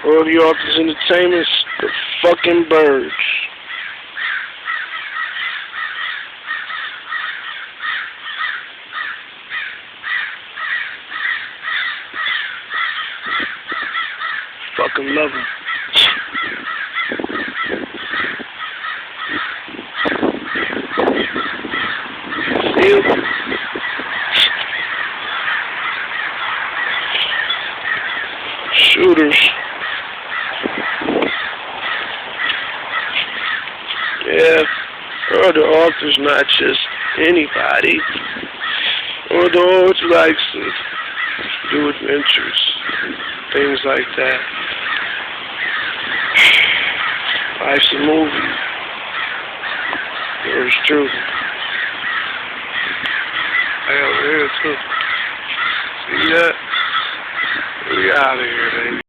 All the authors entertainment's the fucking birds. Fucking love them. Feel? Shooters. Yeah, or the author's not just anybody. Or the author likes to do adventures, things like that. Life's a movie. Yours true. Hey, over here too. See that? We out of here, baby.